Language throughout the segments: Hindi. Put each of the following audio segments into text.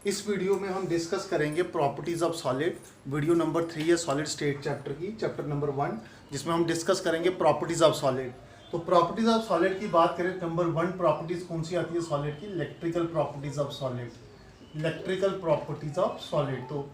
इस वीडियो में हम डिस्कस करेंगे properties of solid. Video number 3 है सॉलिड स्टेट चैप्टर की, चैप्टर नंबर 1, जिसमें हम डिस्कस करेंगे प्रॉपर्टीज ऑफ सॉलिड। तो प्रॉपर्टीज ऑफ सॉलिड की बात करें, नंबर 1 प्रॉपर्टीज कौन सी आती है सॉलिड की? Electrical properties of solid. Electrical properties of solid, तो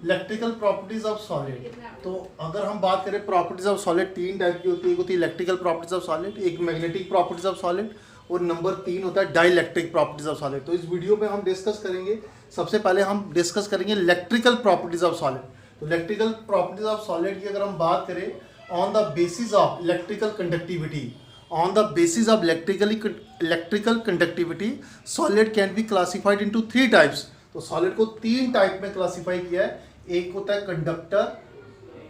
इलेक्ट्रिकल प्रॉपर्टीज ऑफ सॉलिड, तो अगर हम बात करें प्रॉपर्टीज ऑफ सॉलिड 3 टाइप की होती है। एक होती है इलेक्ट्रिकल प्रॉपर्टीज ऑफ सॉलिड, एक मैग्नेटिक प्रॉपर्टीज ऑफ सॉलिड, और नंबर 3 होता है डाइलेक्ट्रिक प्रॉपर्टीज ऑफ सॉलिड। तो इस वीडियो में हम डिस्कस करेंगे, सबसे पहले हम डिस्कस करेंगे इलेक्ट्रिकल प्रॉपर्टीज ऑफ सॉलिड। तो इलेक्ट्रिकल प्रॉपर्टीज ऑफ सॉलिड की अगर हम बात करें, on the basis of electrical conductivity, on the basis of electrical conductivity solid can be classified into 3 types। तो सॉलिड को 3 टाइप में क्लासिफाई किया है। एक होता है conductor,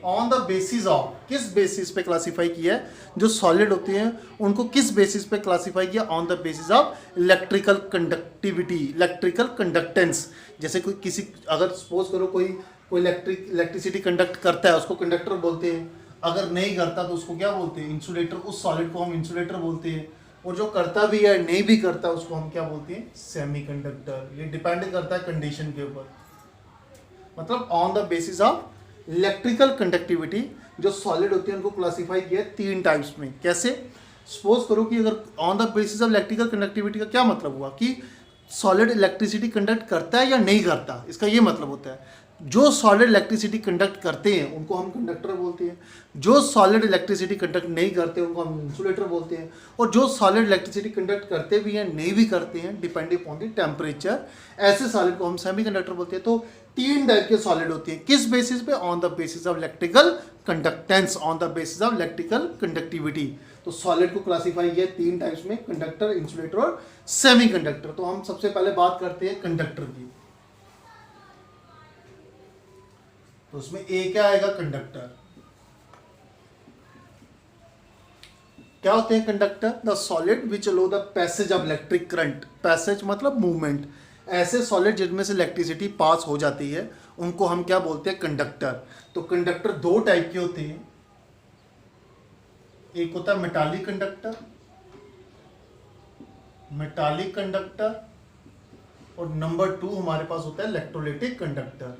on the basis of, किस बेसिस पे क्लासिफाई किया है? जो सॉलिड होते हैं उनको किस बेसिस पे क्लासिफाई किया? On the basis of electrical conductivity, electrical conductance. जैसे कोई किसी, अगर सपोज करो कोई इलेक्ट्रिसिटी कंडक्ट करता है उसको कंडक्टर बोलते हैं, अगर नहीं करता तो उसको क्या बोलते हैं? इंसुलेटर। उस सॉलिड को हम इंसुलेटर बोलते हैं। और जो करता भी है नहीं भी करता उसको हम क्या बोलते हैं? सेमीकंडक्टर। ये डिपेंड करता है कंडीशन के ऊपर। मतलब on the basis of electrical conductivity जो सॉलिड होती है उनको क्लासिफाई किया है 3 टाइप्स में। कैसे? सपोज करो कि अगर on the basis of electrical conductivity का क्या मतलब हुआ कि सॉलिड इलेक्ट्रिसिटी कंडक्ट करता है या नहीं करता, इसका ये मतलब होता है जो सॉलिड इलेक्ट्रिसिटी कंडक्ट करते हैं उनको हम कंडक्टर बोलते हैं, जो सॉलिड इलेक्ट्रिसिटी कंडक्ट नहीं करते उनको हम इंसुलेटर बोलते हैं, और जो सॉलिड इलेक्ट्रिसिटी कंडक्ट करते भी हैं नहीं भी करते हैं डिपेंडिंग अपॉन द टेम्परेचर, ऐसे सॉलिड को हम सेमीकंडक्टर बोलते हैं। तो 3 टाइप के सॉलिड होती हैं। किस बेसिस पे? On the basis of electrical conductance, on the basis of electrical conductivity. तो सॉलिड को क्लासिफाई किया 3 टाइप्स में, कंडक्टर, इंसुलेटर और सेमीकंडक्टर। तो हम सबसे पहले बात करते हैं कंडक्टर की। तो उसमें ए क्या आएगा? कंडक्टर। क्या होते हैं conductor? The solid which allow the passage of electric current. Passage मतलब मूवमेंट। ऐसे सॉलिड जिनमें से इलेक्ट्रिसिटी पास हो जाती है उनको हम क्या बोलते हैं? कंडक्टर। तो कंडक्टर 2 टाइप के होते हैं। एक होता है मेटालिक कंडक्टर, मेटालिक कंडक्टर, और नंबर 2 हमारे पास होता है इलेक्ट्रोलाइटिक कंडक्टर।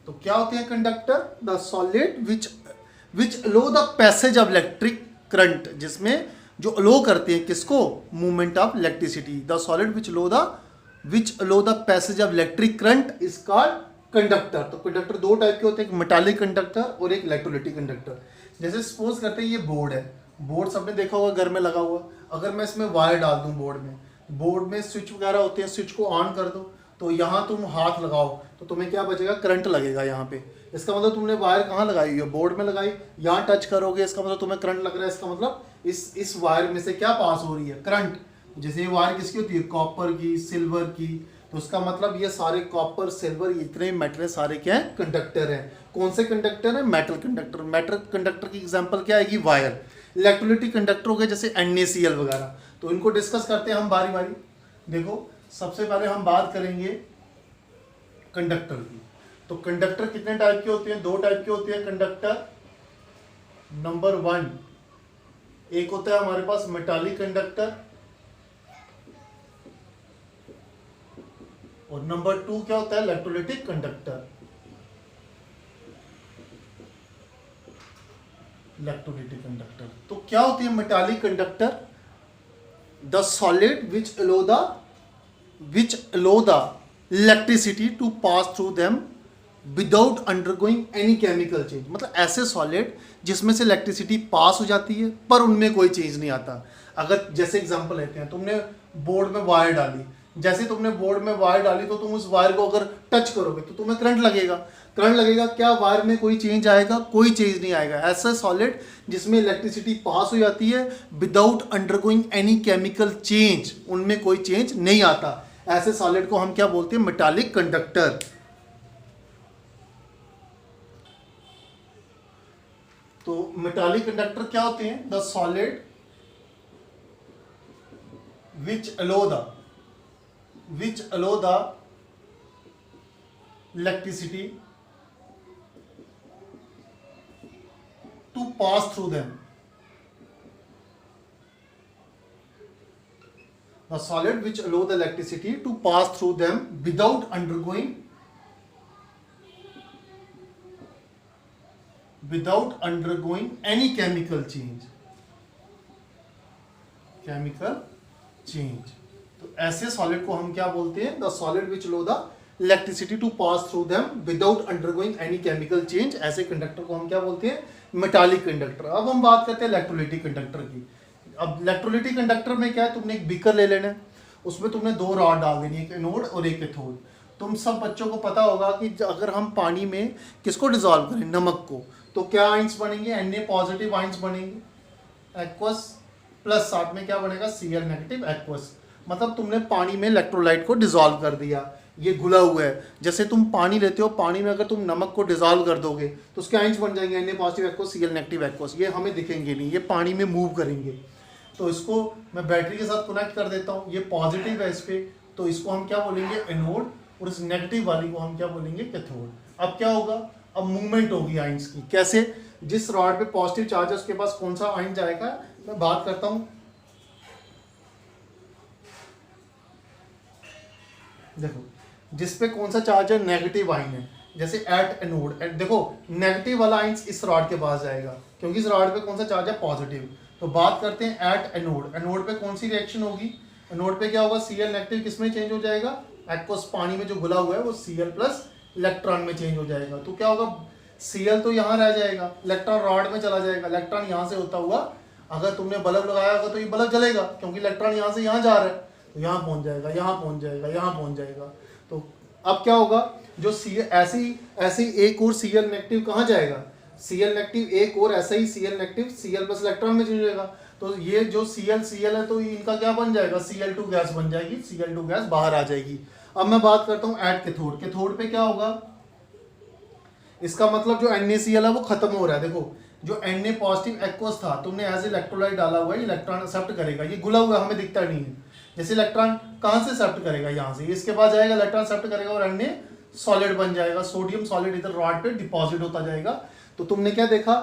तो क्या होते हैं conductor? The solid which allow the passage of electric current, जिसमें जो अलो करते हैं किसको? Movement of electricity. The solid which allow the passage of electric current is called conductor. तो कंडक्टर 2 टाइप के होते हैं, एक मेटालिक कंडक्टर और एक इलेक्ट्रोलाइटिक कंडक्टर। जैसे सपोज करते हैं ये बोर्ड है, बोर्ड सबने देखा होगा घर में लगा हुआ। अगर मैं इसमें वायर डाल दूं बोर्ड में स्विच वगैरह होते हैं, स्विच को ऑन कर दो तो यहाँ तुम हाथ लगाओ तो तुम्हें क्या बचेगा? करंट लगेगा यहाँ पे। इसका मतलब तुमने वायर कहाँ लगाई है? बोर्ड में लगाई। यहाँ टच करोगे इसका मतलब तुम्हें करंट लग रहा है। इसका मतलब इस वायर में से क्या पास हो रही है? करंट। जैसे ये वायर किसकी होती है? कॉपर की, सिल्वर की। तो उसका मतलब ये सारे कॉपर, सिल्वर, इतने मेटल सारे क्या है? कंडक्टर है। कौन से कंडक्टर है? Metal conductor. मेटल कंडक्टर की एग्जाम्पल क्या आएगी? वायर। इलेक्ट्रोलाइटिक कंडक्टर हो गए जैसे NaCl वगैरह। तो इनको डिस्कस करते हैं हम बारी बारी। देखो, सबसे पहले हम बात करेंगे कंडक्टर की। तो कंडक्टर कितने टाइप के होते हैं? 2 टाइप के होते हैं कंडक्टर। नंबर 1, एक होता है हमारे पास मेटालिक कंडक्टर, और नंबर 2 क्या होता है? Electrolytic conductor. इलेक्ट्रोलाइटिक कंडक्टर तो क्या होती है metallic conductor? The solid which allow the electricity to pass through them without undergoing any chemical change। मतलब ऐसे सॉलिड जिसमें से इलेक्ट्रिसिटी पास हो जाती है पर उनमें कोई चेंज नहीं आता। अगर जैसे एग्जांपल लेते हैं, तुमने बोर्ड में वायर डाली, जैसे तुमने बोर्ड में वायर डाली तो तुम उस वायर को अगर टच करोगे तो तुम्हें करंट लगेगा। करंट लगेगा, क्या वायर में कोई चेंज आएगा? कोई चेंज नहीं आएगा। ऐसा सॉलिड जिसमें इलेक्ट्रिसिटी पास हो जाती है without undergoing any chemical change, उनमें कोई चेंज नहीं आता। ऐसे सॉलिड को हम क्या बोलते हैं? Metallic conductor. तो मेटालिक कंडक्टर क्या होते हैं? The solid which allow the electricity to pass through them the solid which allow the electricity to pass through them without undergoing any chemical change. तो ऐसे सॉलिड को हम क्या बोलते हैं? The solid which allow the electricity to pass through them without undergoing any chemical change. ऐसे कंडक्टर को हम क्या बोलते हैं? Metallic conductor. अब हम बात करते हैं इलेक्ट्रोलाइटिक कंडक्टर की। अब इलेक्ट्रोलाइटिक कंडक्टर में क्या है? तुमने एक बीकर ले लेना है, उसमें तुमने 2 रॉड डाल देनी, एक एनोड और एक कैथोड। तुम सब बच्चों को पता होगा कि अगर हम पानी में किसको डिजोल्व करें? नमक को, तो क्या आइंस बनेंगे? Na पॉजिटिव आइंस बनेंगे एक्वस, प्लस साथ में क्या बनेगा? Cl negative aqueous. मतलब तुमने पानी में इलेक्ट्रोलाइट को डिजोल्व कर दिया, ये घुला हुआ है। जैसे तुम पानी लेते हो, पानी में अगर तुम नमक को डिजोल्व कर दोगे तो उसके आइंस बन जाएंगे Na positive aqueous, Cl negative aqueous. ये हमें दिखेंगे नहीं, ये पानी में मूव करेंगे। तो इसको मैं बैटरी के साथ कनेक्ट कर देता हूँ, ये पॉजिटिव है इस पे, तो इसको हम क्या बोलेंगे? एनोड, और इस नेगेटिव वाली को हम क्या बोलेंगे? कैथोड। अब क्या होगा? अब मूवमेंट होगी आइंस की। कैसे? जिस रॉड पे पॉजिटिव चार्ज है उसके पास कौन सा आइन जाएगा? मैं बात करता हूं, देखो जिस पे कौन सा चार्ज है? नेगेटिव आइन है। जैसे एट एनोड, देखो नेगेटिव वाला आइंस इस रॉड के पास जाएगा क्योंकि इस रॉड पे कौन सा चार्ज है? पॉजिटिव। तो बात करते हैं एट एनोड। एनोड पे कौन सी रिएक्शन होगी? एनोड पे क्या होगा? Cl नेगेटिव किस में चेंज हो जाएगा? एक्वस, पानी में जो घुला हुआ है वो Cl प्लस इलेक्ट्रॉन में चेंज हो जाएगा। तो क्या होगा? Cl तो यहाँ रह जाएगा, इलेक्ट्रॉन रॉड में चला जाएगा। इलेक्ट्रॉन यहाँ से होता हुआ, अगर तुमने बल्ब लगाया होगा तो ये बल्ब जलेगा क्योंकि इलेक्ट्रॉन यहाँ से यहाँ जा रहा है, तो यहाँ पहुंच जाएगा, यहाँ पहुंच जाएगा, यहाँ पहुंच जाएगा। तो अब क्या होगा? जो ऐसी एक और Cl नेगेटिव कहाँ जाएगा? Cl नेगेटिव एक और ऐसा ही Cl negative Cl plus electron में चेंज हो जाएगा। तो ये जो Cl है तो इनका क्या बन जाएगा? Cl2 गैस बन जाएगी, Cl2 गैस बाहर आ जाएगी। अब मैं बात करता हूँ एट कैथोड। कैथोड पे क्या होगा? इसका मतलब जो NaCl है वो खत्म हो रहा है। देखो जो Na पॉजिटिव एक्वस था, तुमने एज इलेक्ट्रोलाइट डाला हुआ है, इलेक्ट्रॉन एक्सेप्ट करेगा, ये घुला हुआ है, हमें दिखता नहीं है। जैसे इलेक्ट्रॉन कहाँ से एक्सेप्ट करेगा? यहाँ से, इसके पास जाएगा, इलेक्ट्रॉन एक्सेप्ट करेगा और Na सॉलिड बन जाएगा। सोडियम सॉलिड इधर रॉड पे डिपॉजिट होता जाएगा। तो तुमने क्या देखा?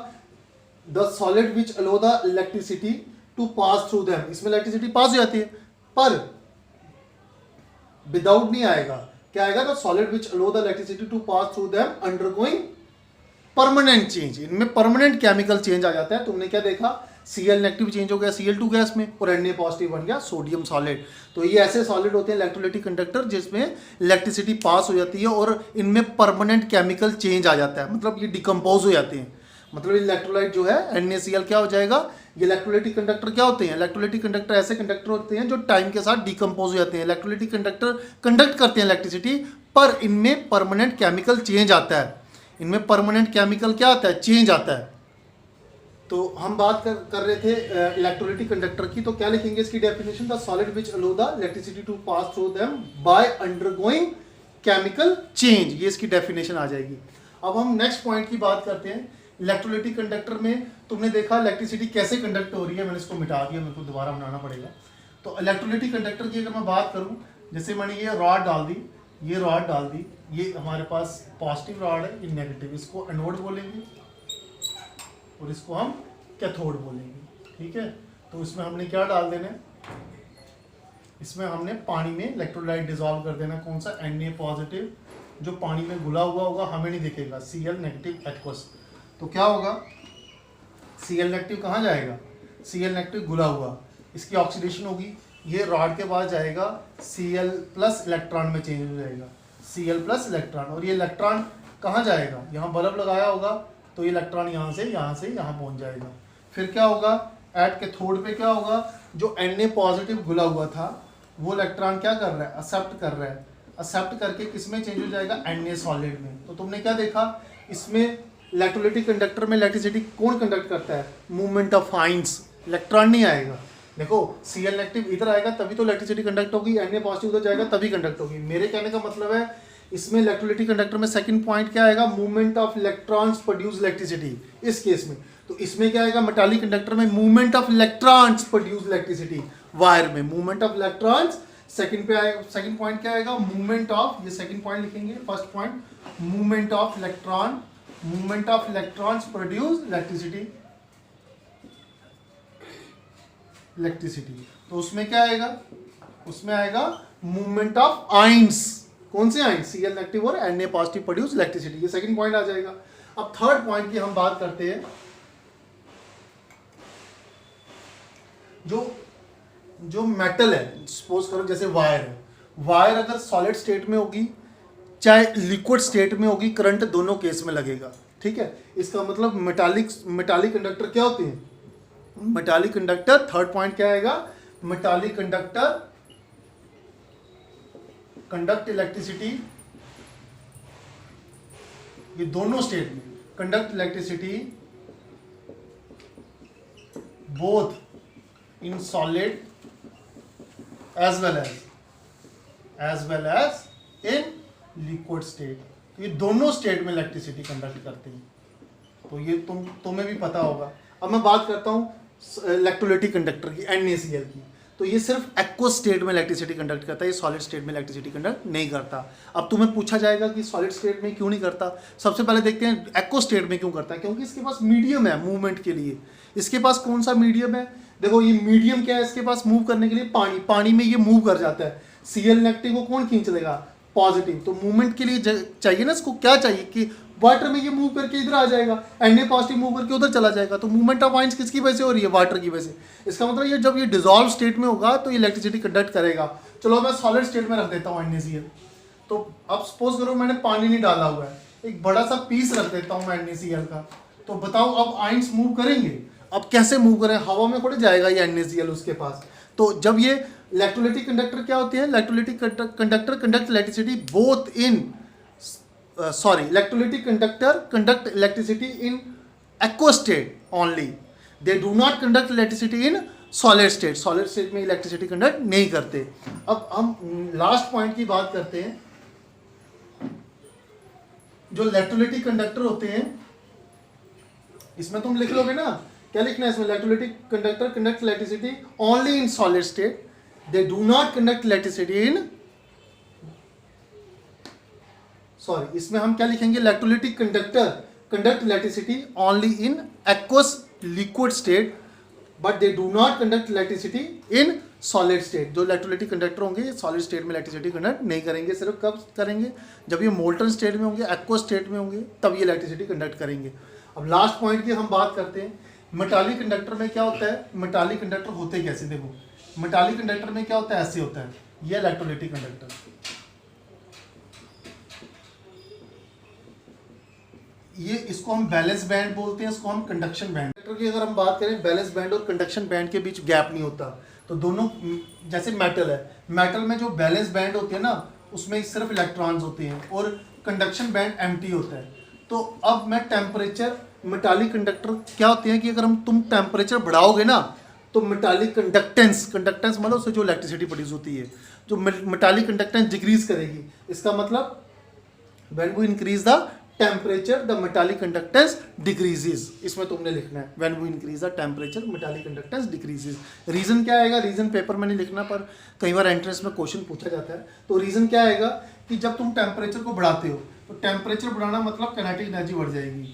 The solid which allow the electricity to pass through them, इसमें इलेक्ट्रिसिटी पास हो जाती है, पर विदाउट नहीं आएगा। क्या आएगा? The solid which allow the electricity to pass through them undergoing permanent change. इनमें परमानेंट केमिकल चेंज आ जाता है। तुमने क्या देखा? Cl नेगेटिव चेंज हो गया Cl2 गैस में और Na पॉजिटिव बन गया सोडियम सॉलिड। तो ये ऐसे सॉलिड होते हैं इलेक्ट्रोलाइटिक कंडक्टर जिसमें इलेक्ट्रिसिटी पास हो जाती है और इनमें परमानेंट केमिकल चेंज आ जाता है, मतलब ये डिकम्पोज हो जाते हैं। मतलब इलेक्ट्रोलाइट जो है NaCl क्या हो जाएगा? ये इलेक्ट्रोलाइटिक कंडक्टर क्या होते हैं? इलेक्ट्रोलाइटिक कंडक्टर ऐसे कंडक्टर होते हैं जो टाइम के साथ डिकम्पोज हो जाते हैं। इलेक्ट्रोलाइटिक कंडक्टर कंडक्ट करते हैं इलेक्ट्रिसिटी, पर इनमें परमानेंट केमिकल चेंज आता है। इनमें परमानेंट केमिकल क्या आता है? चेंज आता है। तो हम बात कर रहे थे इलेक्ट्रोलाइटिक कंडक्टर की। तो क्या लिखेंगे इसकी definition? The solid which allow the electricity to pass through them by undergoing chemical change, ये इसकी डेफिनेशन आ जाएगी। अब हम नेक्स्ट पॉइंट की बात करते हैं। इलेक्ट्रोलाइटिक कंडक्टर में तुमने देखा इलेक्ट्रिसिटी कैसे कंडक्ट हो रही है। मैंने इसको मिटा दिया, मेरे को दोबारा बनाना पड़ेगा। तो इलेक्ट्रोलाइटिक कंडक्टर की अगर मैं बात करूं, जैसे मैंने ये रॉड डाल दी, ये रॉड डाल दी, ये हमारे पास पॉजिटिव रॉड है, ये नेगेटिव, इसको एनोड बोलेंगे और इसको हम कैथोड बोलेंगे। ठीक है? तो इसमें हमने क्या डाल देना है? इसमें हमने पानी में इलेक्ट्रोलाइट डिसॉल्व कर देना। कौन सा? Na पॉजिटिव, जो पानी में घुला हुआ होगा, हमें नहीं दिखेगा, Cl नेगेटिव एक्वस। तो क्या होगा? Cl नेगेटिव कहाँ जाएगा? Cl नेगेटिव घुला हुआ, इसकी ऑक्सीडेशन होगी, ये रॉड के पास जाएगा, Cl प्लस इलेक्ट्रॉन में चेंज हो जाएगा, Cl प्लस इलेक्ट्रॉन। और ये इलेक्ट्रॉन कहाँ जाएगा? यहाँ बल्ब लगाया होगा तो ये इलेक्ट्रॉन यहाँ से यहाँ पहुँच जाएगा। फिर क्या होगा? एट कैथोड पे क्या होगा? जो Na पॉजिटिव घुला हुआ था वो इलेक्ट्रॉन क्या कर रहा है? एक्सेप्ट कर रहा है। एक्सेप्ट करके किस में चेंज हो जाएगा? Na सॉलिड में। तो तुमने क्या देखा? इसमें इलेक्ट्रोलाइटिक कंडक्टर में इलेक्ट्रिसिटी कौन कंडक्ट करता है? मूवमेंट ऑफ आइंस, इलेक्ट्रॉन नहीं आएगा। देखो Cl नेगेटिव इधर आएगा तभी तो इलेक्ट्रिसिटी कंडक्ट होगी, Na पॉजिटिव उधर जाएगा तभी कंडक्ट होगी। मेरे कहने का मतलब है इसमें इलेक्ट्रोलाइटिक कंडक्टर में सेकंड पॉइंट क्या आएगा? Movement of electrons produce electricity. इस केस में तो इसमें क्या आएगा? मेटालिक कंडक्टर में movement of electrons produce electricity. Wire में मूवमेंट ऑफ इलेक्ट्रॉन्स। सेकंड पे आएगा, सेकंड पॉइंट क्या आएगा? मूवमेंट ऑफ, ये सेकंड पॉइंट लिखेंगे। First point movement of electron, movement of electrons produce electricity. तो उसमें क्या आएगा? उसमें आएगा मूवमेंट ऑफ आइंस। कौन से आइंस? Cl नेगेटिव और Na पॉजिटिव प्रोड्यूस इलेक्ट्रिसिटी। ये सेकंड पॉइंट आ जाएगा। अब थर्ड पॉइंट की हम बात करते हैं। जो मेटल है, सपोज करो जैसे वायर है, वायर अगर सॉलिड स्टेट में होगी चाहे लिक्विड स्टेट में होगी, करंट दोनों केस में लगेगा। ठीक है, इसका मतलब मेटालिक कंडक्टर क्या होते हैं? मेटालिक कंडक्टर, थर्ड पॉइंट क्या आएगा? मेटालिक कंडक्टर कंडक्ट इलेक्ट्रिसिटी, ये दोनों स्टेट में conduct electricity both in solid as well as in liquid state. तो ये दोनों स्टेट में इलेक्ट्रिसिटी कंडक्ट करते हैं। तो ये तुम्हें भी पता होगा। अब मैं बात करता हूँ इलेक्ट्रोलाइटिक कंडक्टर की, NaCl की। तो ये सिर्फ एक्वस स्टेट में इलेक्ट्रिसिटी कंडक्ट करता है, ये सॉलिड स्टेट में इलेक्ट्रिसिटी कंडक्ट नहीं करता। अब तुम्हें पूछा जाएगा कि सॉलिड स्टेट में क्यों नहीं करता। सबसे पहले देखते हैं एक्वस स्टेट में क्यों करता है। क्योंकि इसके पास मीडियम है मूवमेंट के लिए। इसके पास कौन सा मीडियम है? देखो ये मीडियम क्या है इसके पास मूव करने के लिए? पानी में ये मूव कर जाता है। Cl नेगेटिव को कौन खींच लेगा? पॉजिटिव। तो मूवमेंट के लिए चाहिए ना, इसको क्या चाहिए कि वाटर में ये मूव करके इधर आ जाएगा, Na पॉजिटिव मूव करके उधर चला जाएगा। तो मूवमेंट ऑफ आइंस किसकी वजह से हो रही है? वाटर की वजह से। इसका मतलब ये जब ये डिसॉल्व स्टेट में होगा तो ये इलेक्ट्रिसिटी कंडक्ट करेगा। चलो मैं सॉलिड स्टेट में रख देता हूँ NaCl। तो अब सपोज करो मैंने पानी नहीं डाला हुआ है, एक बड़ा सा पीस रख देता हूँ मैं NaCl का। तो बताओ अब आइंस मूव करेंगे? अब कैसे मूव करें? हवा में थोड़े जाएगा ये NaCl उसके पास। तो जब ये इलेक्ट्रोलाइटिक कंडक्टर क्या होते हैं? Electrolytic conductor conduct electricity both in electrolytic conductor conduct electricity in aqueous state only. They do not conduct electricity in solid state. Solid state में इलेक्ट्रिसिटी कंडक्ट नहीं करते। अब हम लास्ट पॉइंट की बात करते हैं। जो इलेक्ट्रोलाइटिक कंडक्टर होते हैं, इसमें तुम लिख लोगे ना, क्या लिखना है इसमें? Electrolytic conductor conduct electricity only in solid state, they do not conduct electricity in इसमें हम क्या लिखेंगे? Electrolytic conductor conduct electricity only in aqueous liquid state but they do not conduct electricity in solid state. जो इलेक्ट्रोलाइटिक कंडक्टर होंगे सॉलिड स्टेट में इलेक्ट्रिसिटी कंडक्ट नहीं करेंगे। सिर्फ कब करेंगे? जब ये मोल्टन स्टेट में होंगे, एक्वस स्टेट में होंगे, तब ये इलेक्ट्रिसिटी कंडक्ट करेंगे। अब लास्ट पॉइंट की हम बात करते हैं। मेटालिक कंडक्टर में क्या होता है? मेटालिक कंडक्टर होते कैसे? देखो मेटालिक कंडक्टर में क्या होता है? ऐसे होता है। ये इलेक्ट्रोलाइटिक कंडक्टर, ये इसको हम बैलेंस बैंड बोलते हैं, इसको हम कंडक्शन बैंड। की अगर हम बात करें, बैलेंस बैंड और कंडक्शन बैंड के बीच गैप नहीं होता। तो दोनों, जैसे मेटल है, मेटल में जो बैलेंस बैंड होते हैं ना, उसमें सिर्फ इलेक्ट्रॉन्स होते हैं और कंडक्शन बैंड एम्प्टी होता है। तो अब मैं टेम्परेचर, मेटालिक कंडक्टर क्या होते हैं कि अगर तुम टेम्परेचर बढ़ाओगे ना तो मेटालिक कंडक्टेंस मतलब उससे जो इलेक्ट्रिसिटी प्रोड्यूस होती है, जो मेटालिक कंडक्टेंस डिक्रीज करेगी। इसका मतलब when we increase the temperature the metallic conductance decreases. इसमें तुमने लिखना है when we increase the temperature metallic conductance decreases. Reason क्या आएगा? रीजन पेपर में नहीं लिखना, पर कई बार एंट्रेंस में क्वेश्चन पूछा जाता है। तो रीजन क्या आएगा कि जब तुम टेम्परेचर को बढ़ाते हो तो टेम्परेचर बढ़ाना मतलब काइनेटिक एनर्जी बढ़ जाएगी।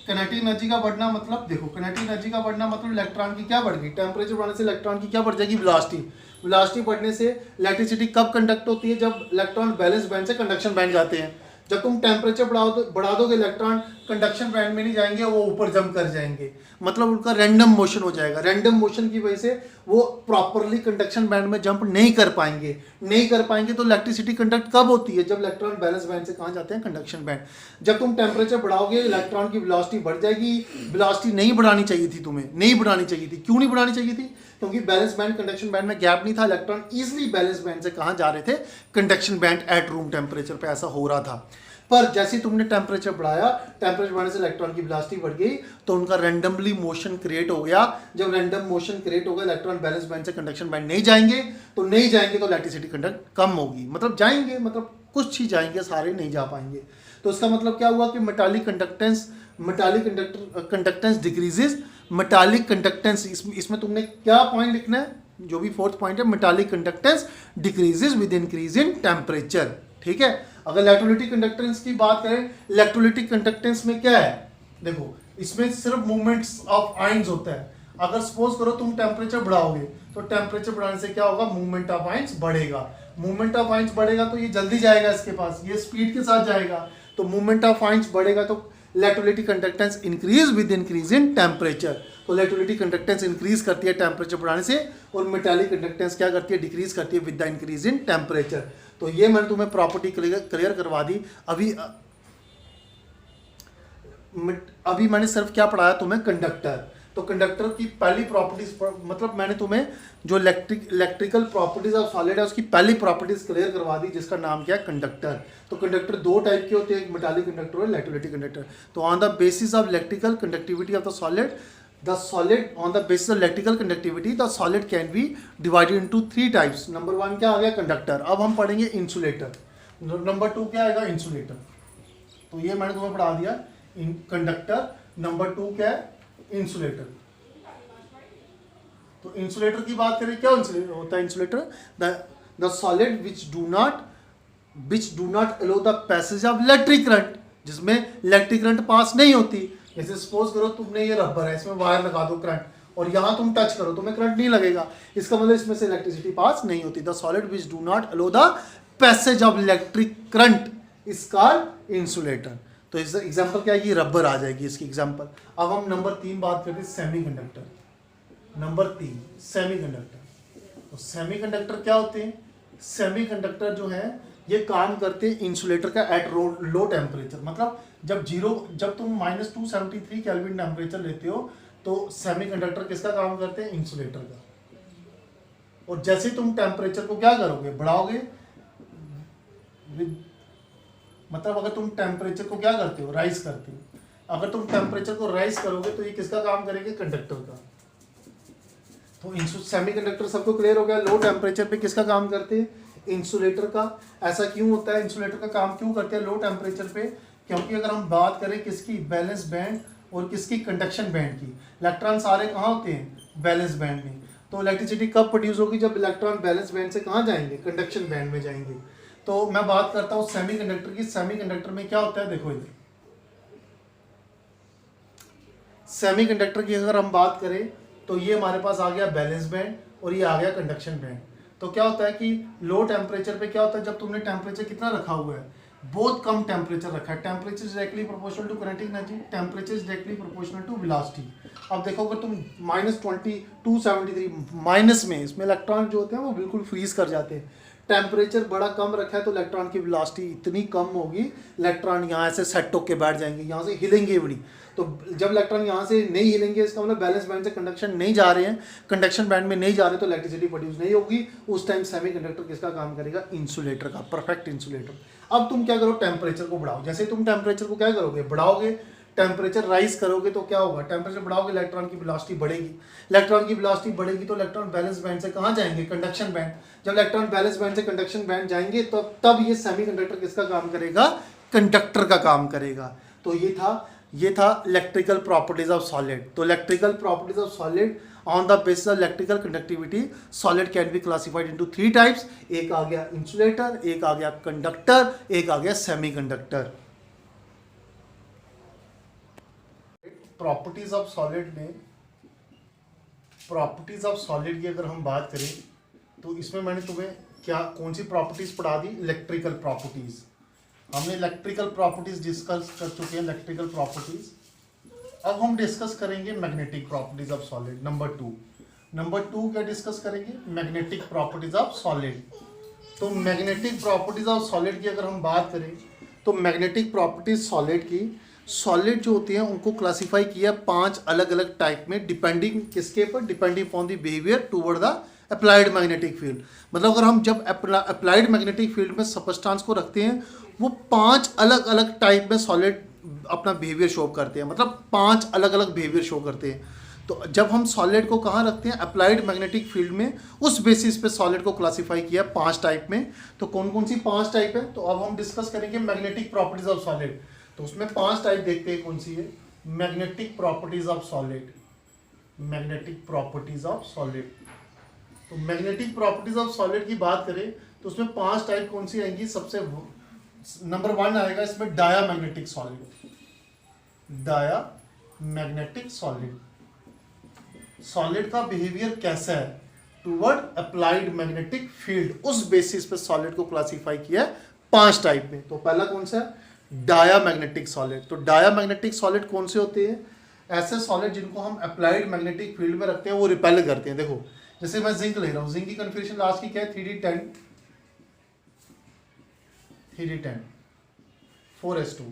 काइनेटिक एनर्जी का बढ़ना मतलब, देखो काइनेटिक एनर्जी का बढ़ना मतलब इलेक्ट्रॉन की क्या बढ़ गई? टेम्परेचर बढ़ने से इलेक्ट्रॉन की क्या बढ़ जाएगी? वेलोसिटी। वेलोसिटी बढ़ने से इलेक्ट्रिसिटी कब कंडक्ट होती है? जब इलेक्ट्रॉन बैलेंस बैंड से कंडक्शन बैंड जाते हैं। जब तुम टेम्परेचर बढ़ा दोगे, इलेक्ट्रॉन कंडक्शन बैंड में नहीं जाएंगे, वो ऊपर जंप कर जाएंगे, मतलब उनका रैंडम मोशन हो जाएगा। रैंडम मोशन की वजह से वो प्रॉपरली कंडक्शन बैंड में जंप नहीं कर पाएंगे। तो इलेक्ट्रिसिटी कंडक्ट कब होती है? जब इलेक्ट्रॉन बैलेंस बैंड से कहाँ जाते हैं? Conduction band. जब तुम टेम्परेचर बढ़ाओगे, इलेक्ट्रॉन की वेलोसिटी बढ़ जाएगी। वेलोसिटी नहीं बढ़ानी चाहिए थी तुम्हें, नहीं बढ़ानी चाहिए थी। क्यों नहीं बढ़ानी चाहिए थी? क्योंकि बैलेंस बैंड कंडक्शन बैंड में गैप नहीं था। इलेक्ट्रॉन इजीली बैलेंस बैंड से कहाँ जा रहे थे? Conduction band at room temperature पे ऐसा हो रहा था। पर जैसे तुमने टेम्परेचर बढ़ाया, टेम्परेचर बढ़ने से इलेक्ट्रॉन की वेलोसिटी बढ़ गई, तो उनका रैंडमली मोशन क्रिएट हो गया। जब रैंडम मोशन क्रिएट होगा, इलेक्ट्रॉन बैलेंस बैंड से कंडक्शन बैंड नहीं जाएंगे तो इलेक्ट्रिसिटी कंडक्ट कम होगी। मतलब जाएंगे, मतलब कुछ ही जाएंगे, सारे नहीं जा पाएंगे। तो इसका मतलब क्या हुआ कि metallic conductance decreases. Metallic conductance, इसमें तुमने क्या पॉइंट लिखना है? जो भी फोर्थ पॉइंट है, metallic conductance decreases with increase in temperature. ठीक है। अगर इलेक्ट्रोलाइटिक कंडक्टेंस की बात करें, इलेक्ट्रोलाइटिक कंडक्टेंस में क्या है? देखो इसमें सिर्फ मूवमेंट्स ऑफ आयंस होता है। अगर सपोज करो तुम टेम्परेचर बढ़ाओगे तो टेम्परेचर बढ़ाने से क्या होगा, मूवमेंट ऑफ आयंस बढ़ेगा। मूवमेंट ऑफ आयंस बढ़ेगा तो ये जल्दी जाएगा इसके पास, ये स्पीड के साथ जाएगा, तो मूवमेंट ऑफ आयंस बढ़ेगा तो electrolytic conductance increase with increase in temperature. तो इलेक्ट्रोलाइटिक कंडक्टेंस इंक्रीज करती है टेम्परेचर बढ़ाने से, और मेटालिक कंडक्टेंस क्या करती है, डिक्रीज करती है with the increase in temperature. तो ये मैंने तुम्हें प्रॉपर्टी क्लियर करवा दी। अभी मैंने सिर्फ क्या पढ़ाया तुम्हें, कंडक्टर। तो कंडक्टर की पहली प्रॉपर्टीज, मतलब मैंने तुम्हें जो इलेक्ट्रिकल प्रॉपर्टीज ऑफ सॉलिड है उसकी पहली प्रॉपर्टीज क्लियर करवा दी, जिसका नाम क्या है, कंडक्टर। तो कंडक्टर दो टाइप के होते हैं, एक मेटालिक कंडक्टर और इलेक्ट्रोलाइटिक कंडक्टर। तो on the basis of electrical conductivity of the solid on the basis of electrical conductivity the solid can be divided into 3 types. Number 1 क्या आ गया, कंडक्टर। अब हम पढ़ेंगे इंसुलेटर। नंबर 2 क्या आएगा, इंसुलेटर। तो ये मैंने तुम्हें पढ़ा दिया कंडक्टर। नंबर 2 क्या है, इंसुलेटर। तो इंसुलेटर की बात करें, क्या होता है insulator, the solid which do not aloe the passage of electric current, जिसमें इलेक्ट्रिक करंट पास नहीं होती। जैसे सपोज करो तुमने ये रबर है, इसमें वायर लगा दो करंट, और यहां तुम टच करो तुम्हें करंट नहीं लगेगा, इसका मतलब इसमें से इलेक्ट्रिसिटी पास नहीं होती। The solid which do not aloe the passage of electric current is called insulator. तो इस एग्जांपल क्या है, रबर आ जाएगी इसकी एग्जांपल। अब हम नंबर 3 बात करते हैं, सेमीकंडक्टर। Number 3 semiconductor. तो सेमीकंडक्टर क्या होते हैं, सेमीकंडक्टर जो है ये काम करते हैं इंसुलेटर का एट लो टेम्परेचर। मतलब जब तुम -273 केल्विन टेम्परेचर लेते हो तो सेमीकंडक्टर किसका काम करते हैं, इंसुलेटर का। और जैसे तुम टेम्परेचर को क्या करोगे, बढ़ाओगे, मतलब अगर तुम टेम्परेचर को क्या करते हो, राइज करते हो, अगर तुम टेम्परेचर को राइज करोगे तो ये किसका काम करेंगे, कंडक्टर का। तो सेमीकंडक्टर सबको क्लियर हो गया, लो टेम्परेचर पे किसका काम करते हैं, इंसुलेटर का। ऐसा क्यों होता है, इंसुलेटर का काम क्यों करते हैं लो टेम्परेचर पे, क्योंकि अगर हम बात करें किसकी, बैलेंस बैंड और किसकी, कंडक्शन बैंड की, इलेक्ट्रॉन सारे कहाँ होते हैं, बैलेंस बैंड में। तो इलेक्ट्रिसिटी कब प्रोड्यूस होगी, जब इलेक्ट्रॉन बैलेंस बैंड से कहाँ जाएंगे, कंडक्शन बैंड में जाएंगे। तो मैं बात करता हूँ सेमीकंडक्टर की। सेमीकंडक्टर में क्या होता है, देखो इधर सेमीकंडक्टर की अगर हम बात करें तो ये हमारे पास आ गया बैलेंस बैंड और ये आ गया कंडक्शन बैंड। तो क्या होता है कि लो टेम्परेचर पे क्या होता है, जब तुमने टेम्परेचर कितना रखा हुआ है, बहुत कम टेम्परेचर रखा है, temperature is directly proportional to kinetic energy, temperature is directly proportional to velocity. अब देखो अगर तुम -2273 माइनस में, इसमें इलेक्ट्रॉन जो होते हैं वो बिल्कुल फ्रीज कर जाते हैं। टेम्परेचर बड़ा कम रखा है तो इलेक्ट्रॉन की वेलोसिटी इतनी कम होगी, इलेक्ट्रॉन यहाँ से सेट होके बैठ जाएंगे, यहाँ से हिलेंगे भी नहीं। तो जब इलेक्ट्रॉन यहाँ से नहीं हिलेंगे, इसका मतलब बैलेंस बैंड से कंडक्शन नहीं जा रहे हैं, कंडक्शन बैंड में नहीं जा रहे, तो इलेक्ट्रिसिटी प्रोड्यूस नहीं होगी। उस टाइम सेमीकंडक्टर किसका काम करेगा, इंसुलेटर का, परफेक्ट इंसुलेटर। अब तुम क्या करो, टेम्परेचर को बढ़ाओ। जैसे तुम टेम्परेचर को क्या करोगे, बढ़ाओगे, टेम्परेचर राइज करोगे तो क्या होगा, टेम्परेचर बढ़ाओगे, इलेक्ट्रॉन की वेलोसिटी बढ़ेगी, इलेक्ट्रॉन की वेलोसिटी बढ़ेगी तो इलेक्ट्रॉन बैलेंस बैंड से कहाँ जाएंगे, कंडक्शन बैंड। जब इलेक्ट्रॉन बैलेंस बैंड से कंडक्शन बैंड जाएंगे तो तब ये सेमीकंडक्टर किसका काम करेगा, कंडक्टर का काम करेगा। तो ये था इलेक्ट्रिकल प्रॉपर्टीज ऑफ सॉलिड। तो electrical properties of solid on the basis of electrical conductivity solid can be classified into 3 types. एक आ गया इंसुलेटर, एक आ गया कंडक्टर, एक आ गया सेमीकंडक्टर। प्रॉपर्टीज ऑफ सॉलिड में, प्रॉपर्टीज ऑफ सॉलिड की अगर हम बात करें तो इसमें मैंने तुम्हें कौन सी प्रॉपर्टीज पढ़ा दी, इलेक्ट्रिकल प्रॉपर्टीज। हमने इलेक्ट्रिकल प्रॉपर्टीज डिस्कस कर चुके हैं, इलेक्ट्रिकल प्रॉपर्टीज। अब हम डिस्कस करेंगे magnetic properties of solid. Number two क्या डिस्कस करेंगे, मैग्नेटिक प्रॉपर्टीज ऑफ सॉलिड। तो मैग्नेटिक प्रॉपर्टीज ऑफ सॉलिड की अगर हम बात करें तो मैग्नेटिक प्रॉपर्टीज सॉलिड की, सॉलिड जो होती हैं उनको क्लासिफाई किया 5 अलग अलग टाइप में, डिपेंडिंग किसके पर, depending upon the behaviour toward the applied magnetic field. मतलब अगर हम जब अप्लाइड मैग्नेटिक फील्ड में सबस्टेंस को रखते हैं, वो 5 अलग अलग टाइप में सॉलिड अपना बिहेवियर शो करते हैं, मतलब 5 अलग अलग बिहेवियर शो करते हैं। तो जब हम सॉलिड को कहाँ रखते हैं, अप्लाइड मैग्नेटिक फील्ड में, उस बेसिस पे सॉलिड को क्लासिफाई किया 5 टाइप में। तो कौन कौन सी 5 टाइप है, तो अब हम डिस्कस करेंगे मैग्नेटिक प्रॉपर्टीज ऑफ सॉलिड। तो उसमें 5 टाइप देखते हैं कौन सी है, magnetic properties of solid. Magnetic properties of solid, तो मैग्नेटिक प्रॉपर्टीज ऑफ सॉलिड की बात करें तो उसमें 5 टाइप कौन सी आएंगी। सबसे नंबर 1 आएगा इसमें diamagnetic solid. Diamagnetic solid, solid का बिहेवियर कैसा है, टूवर्ड अप्लाइड मैग्नेटिक फील्ड, उस बेसिस पे सॉलिड को क्लासिफाई किया है 5 टाइप में। तो पहला कौन सा है, डायामैग्नेटिक सॉलिड। तो डायामैग्नेटिक सॉलिड कौन से होते हैं, ऐसे सॉलिड जिनको हम अप्लाइड मैग्नेटिक फील्ड में रखते हैं, वो रिपेल करते हैं। देखो जैसे मैं जिंक ले रहा हूं, जिंक की कन्फिग्रेशन लास्ट की क्या है, 3d10 4s2,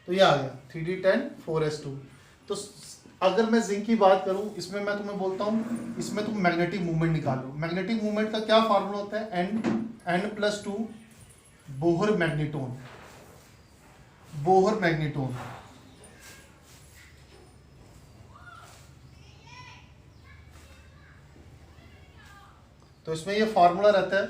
तो ये आ गया 3d10 4s2। तो अगर मैं जिंक की बात करूं, इसमें मैं तुम्हें बोलता हूं, इसमें तुम मैग्नेटिक मूवमेंट निकालो। मैग्नेटिक मूवमेंट का क्या फार्मूला होता है, n+2 Bohr magneton, Bohr magneton. तो इसमें ये फार्मूला रहता है।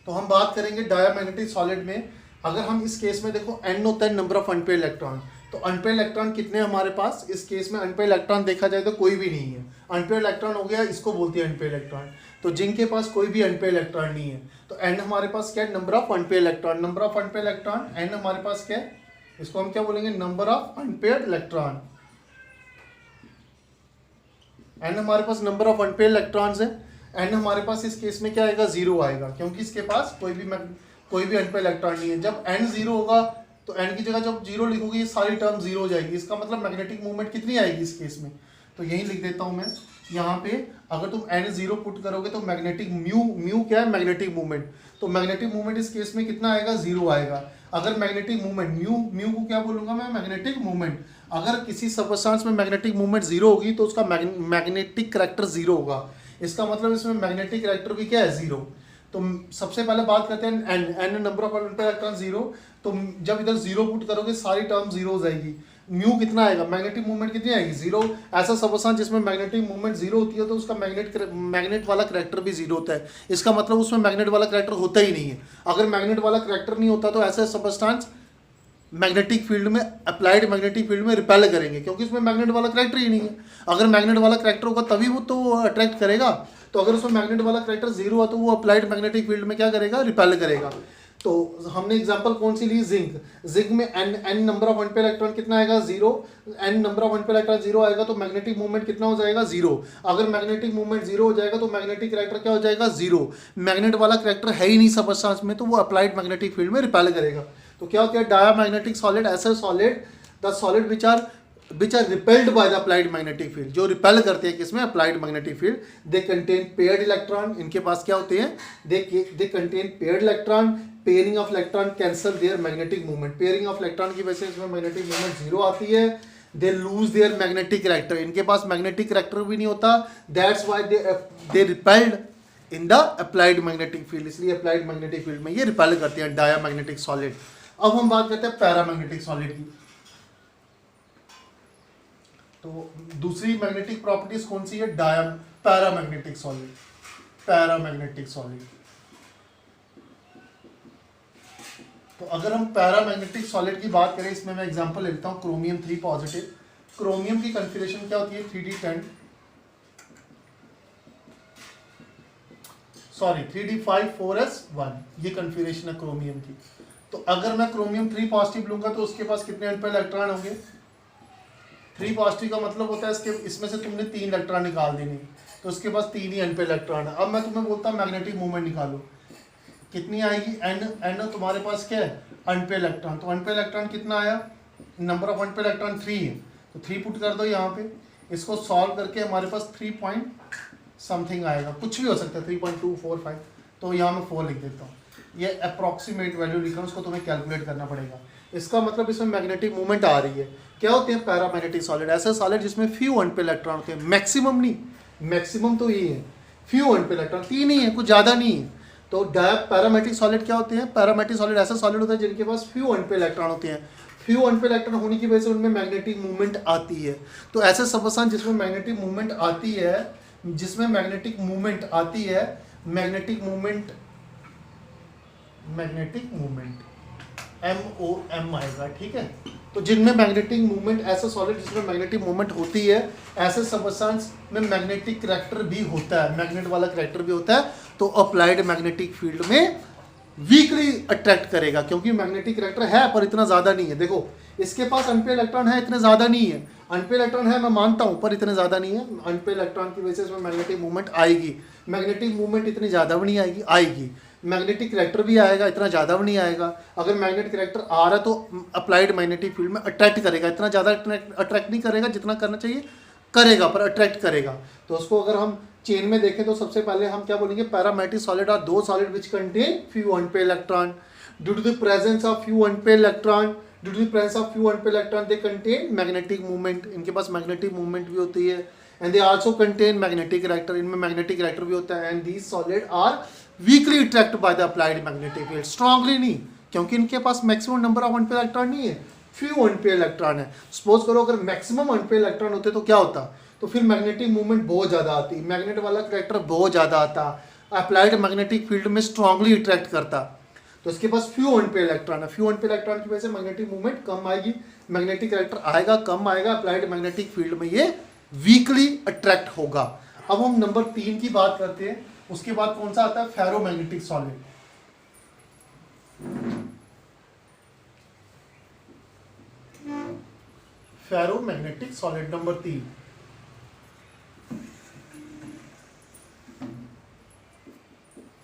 तो हम बात करेंगे डायामैग्नेटिक सॉलिड में, अगर हम इस केस में देखो n होता है नंबर ऑफ अनपेयर्ड इलेक्ट्रॉन, तो अनपेयर्ड इलेक्ट्रॉन कितने हमारे पास, इस केस में अनपेयर्ड इलेक्ट्रॉन देखा जाए तो कोई भी नहीं है। अनपेयर्ड इलेक्ट्रॉन हो गया, इसको बोलते हैं अनपेयर्ड इलेक्ट्रॉन। तो जिनके पास कोई भी अनपेयर्ड इलेक्ट्रॉन नहीं है, तो n हमारे पास क्या है, number of unpaired electron. Number of unpaired electron n हमारे पास क्या है, इसको हम क्या बोलेंगे, number of unpaired electron. n हमारे पास नंबर ऑफ अनपेयर्ड इलेक्ट्रॉन्स है, n हमारे पास इस केस में क्या आएगा, 0 आएगा, क्योंकि इसके पास कोई भी अनपेयर्ड इलेक्ट्रॉन नहीं है। जब n 0 होगा तो n की जगह जब 0 लिखोगे ये सारी टर्म 0 हो जाएगी। इसका मतलब मैग्नेटिक मूवमेंट कितनी आएगी इस केस में, तो यही लिख देता हूं मैं यहाँ पे। अगर तुम n 0 पुट करोगे तो मैग्नेटिक म्यू क्या है, मैग्नेटिक मूवमेंट। तो मैग्नेटिक मूवमेंट इस केस में कितना आएगा, 0 आएगा। अगर मैग्नेटिक मूवमेंट म्यू को क्या बोलूंगा मैं, मैग्नेटिक मूवमेंट। अगर किसी सबस्टेंस में मैग्नेटिक मूवमेट 0 होगी तो उसका मैग्नेटिक करैक्टर 0 होगा। इसका मतलब इसमें मैग्नेटिक करैक्टर भी क्या है, 0। तो सबसे पहले बात करते हैं n number of unpaired electron 0। तो जब इधर 0 पुट करोगे सारी टर्म 0 हो जाएगी। म्यू कितना आएगा, मैग्नेटिक मूवमेंट कितनी आएगी, 0। ऐसा सबस्टेंस जिसमें मैग्नेटिक मूवमेंट 0 होती है तो उसका मैग्नेट वाला करैक्टर भी 0 होता है। इसका मतलब उसमें मैग्नेट वाला करैक्टर होता ही नहीं है। अगर मैग्नेट वाला करैक्टर नहीं होता तो ऐसे सबस्टेंस मैग्नेटिक फील्ड में, अप्लाइड मैग्नेटिक फील्ड में रिपेल करेंगे, क्योंकि उसमें मैग्नेट वाला करैक्टर ही नहीं है। अगर मैग्नेट वाला करैक्टर होगा तभी वो तो अट्रैक्ट करेगा। तो अगर उसमें मैग्नेट वाला करैक्टर 0 है तो वो अप्लाइड मैग्नेटिक फील्ड में क्या करेगा, रिपेल करेगा। तो हमने एग्जांपल कौन सी ली, जिंक में n number of unpaired electron कितना आएगा, 0। n number of unpaired electron 0 आएगा तो मैग्नेटिक मूवमेंट कितना हो जाएगा, 0। अगर मैग्नेटिक मूवमेंट 0 हो जाएगा तो मैग्नेटिक करैक्टर क्या हो जाएगा, 0। मैग्नेट वाला करैक्टर है ही नहीं सबस्टेंस में, तो वो अप्लाइड मैग्नेटिक फील्ड में रिपेल करेगा। तो क्या होता है, डायामैग्नेटिक सॉलिड ऐसे solid, the solid which are repelled by the applied magnetic field, जो रिपेल करते हैं किसमें, applied magnetic field. They contain paired electron, इनके पास क्या होते हैं, they contain paired electron. Pairing of electron cancel their magnetic movement, pairing of electron की वजह से इसमें मैग्नेटिक मूवमेंट 0 आती है। They lose their magnetic character, इनके पास मैग्नेटिक करैक्टर भी नहीं होता, that's why they repelled in the applied magnetic field, इसलिए अप्लाइड मैग्नेटिक फील्ड में ये रिपेल करते हैं डायामैग्नेटिक सॉलिड। अब हम बात करते हैं पैरामैग्नेटिक सॉलिड की। तो दूसरी मैग्नेटिक प्रॉपर्टीज कौन सी है, पैरामैग्नेटिक सॉलिड, पैरामैग्नेटिक सॉलिड। तो अगर हम पैरामैग्नेटिक सॉलिड की बात करें, इसमें मैं एग्जांपल लेता हूं, क्रोमियम 3 पॉजिटिव। क्रोमियम की कॉन्फ़िगरेशन क्या होती है, 3d10 सॉरी 3d5 4s1, ये कॉन्फ़िगरेशन है क्रोमियम की। तो अगर मैं क्रोमियम 3 पॉजिटिव लूंगा तो उसके पास कितने अनपेयर्ड इलेक्ट्रॉन होंगे, 3 पॉजिटिव का मतलब होता है इसमें से तुमने 3 इलेक्ट्रॉन निकाल देने, तो उसके पास 3 ही अनपेयर्ड इलेक्ट्रॉन है। अब मैं तुम्हें बोलता हूँ मैग्नेटिक मूवमेंट निकालो, कितनी आएगी, n तुम्हारे पास क्या है, अनपेयर्ड इलेक्ट्रॉन। तो अनपेयर्ड इलेक्ट्रॉन कितना आया, नंबर ऑफ अनपेयर्ड इलेक्ट्रॉन 3 है, तो 3 पुट कर दो यहाँ पे। इसको सॉल्व करके हमारे पास 3 पॉइंट समथिंग आएगा, कुछ भी हो सकता है, 3.245। तो यहाँ मैं 4 लिख देता हूँ, ये अप्रॉक्सीमेट वैल्यू लिखा है, उसको तुम्हें कैलकुलेट करना पड़ेगा। इसका मतलब इसमें मैग्नेटिक मूवमेंट आ रही है। क्या होते हैं पैरामैग्नेटिक सॉलिड, ऐसे सॉलिड जिसमें फ्यू अनपेयर्ड इलेक्ट्रॉन होते हैं, मैक्सिमम नहीं, मैक्सिमम तो ये है, फ्यू अनपेयर्ड इलेक्ट्रॉन 3 ही है, कुछ ज़्यादा नहीं है। तो पैरामैग्नेटिक सॉलिड क्या होते हैं, पैरामैग्नेटिक सॉलिड ऐसा सॉलिड होता है जिनके पास फ्यू अनपेयर्ड इलेक्ट्रॉन होते हैं। फ्यू अनपेयर्ड इलेक्ट्रॉन होने की वजह से उनमें मैग्नेटिक मूवमेंट आती है। तो ऐसे सबस्टेंस जिसमें मैग्नेटिक मूवमेंट आती है, जिसमें मैग्नेटिक मूवमेंट आती है, मैग्नेटिक मूवमेंट MOM आएगा, ठीक है। तो जिनमें मैग्नेटिक मूवमेंट, ऐसा सॉलिड जिसमें मैग्नेटिक मूवमेंट होती है, ऐसे सबस्टेंस में मैग्नेटिक करैक्टर भी होता है, मैग्नेट वाला करैक्टर भी होता है, तो अप्लाइड मैग्नेटिक फील्ड में वीकली अट्रैक्ट करेगा, क्योंकि मैग्नेटिक करेक्टर है पर इतना ज़्यादा नहीं है। देखो इसके पास अनपेड इलेक्ट्रॉन है, इतने ज़्यादा नहीं है। अनपेड इलेक्ट्रॉन है मैं मानता हूँ, पर इतने ज़्यादा नहीं है। अनपेड इलेक्ट्रॉन की वजह से इसमें मैग्नेटिक मूवमेंट आएगी, मैग्नेटिक मूवमेंट इतनी ज़्यादा भी नहीं आएगी, आएगी। मैग्नेटिक करेक्टर भी आएगा, इतना ज़्यादा भी नहीं आएगा। अगर मैग्नेटिक करेक्टर आ रहा है तो अप्लाइड मैग्नेटिक फील्ड में अट्रैक्ट करेगा, इतना ज़्यादा अट्रैक्ट नहीं करेगा जितना करना चाहिए, करेगा पर अट्रैक्ट करेगा। तो उसको अगर हम चेन में देखें तो सबसे पहले हम क्या बोलेंगे, paramagnetic solid are those solid which contain few unpaired electron due to the presence of few unpaired electron, due to the presence of few unpaired electron they contain magnetic movement, इनके पास मैग्नेटिक मूवमेंट भी होती है। And they also contain magnetic character, इनमें मैग्नेटिक करेक्टर भी होता है। And these solid are weakly attract by the applied magnetic field, strongly नहीं, क्योंकि इनके पास maximum number of unpaired electron नहीं है, फ्यू अनपेड इलेक्ट्रॉन है। सपोज करो अगर मैक्सिमम अनपेड इलेक्ट्रॉन होते तो क्या होता, तो फिर मैग्नेटिक मूवमेंट बहुत ज़्यादा आती, मैग्नेट वाला करेक्टर बहुत ज़्यादा आता, अप्लाइड मैग्नेटिक फील्ड में स्ट्रांगली अट्रैक्ट करता। तो इसके पास फ्यू अनपेड इलेक्ट्रॉन है, फ्यू अनपेड इलेक्ट्रॉन की वजह से मैग्नेटिक मूवमेंट कम आएगी, मैग्नेटिक करेक्टर आएगा, कम आएगा, अप्लाइड मैग्नेटिक फील्ड में ये वीकली अट्रैक्ट होगा। अब हम नंबर 3 की बात करते हैं। उसके बाद कौन सा आता है, ferromagnetic solid. Ferromagnetic solid number 3,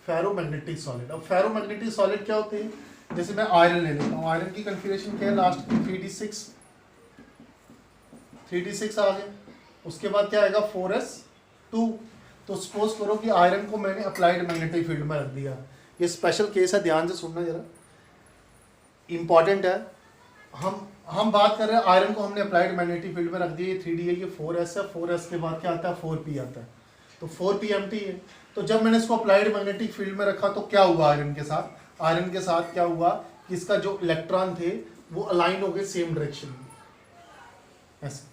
ferromagnetic solid. अब फेरोमैग्नेटिक सॉलिड क्या होते हैं, जैसे मैं आयरन ले लेता हूँ, आयरन की कन्फिगरेशन क्या है, लास्ट की 3d6 आ गए, उसके बाद क्या आएगा 4s2। तो सपोज करो कि आयरन को मैंने अप्लाइड मैग्नेटिक फील्ड में रख दिया, ये स्पेशल केस है, ध्यान से सुनना जरा, इंपॉर्टेंट है। हम बात कर रहे हैं आयरन को हमने अप्लाइड मैग्नेटिक फील्ड में रख दिया, ये 3d है, ये 4s है, 4s के बाद क्या आता है 4p आता है, तो 4p एम्प्टी है। तो जब मैंने इसको अप्लाइड मैग्नेटिक फील्ड में रखा तो क्या हुआ आयरन के साथ, आयरन के साथ क्या हुआ कि इसका जो इलेक्ट्रॉन थे वो अलाइन हो गए सेम डायरेक्शन में, ऐसे।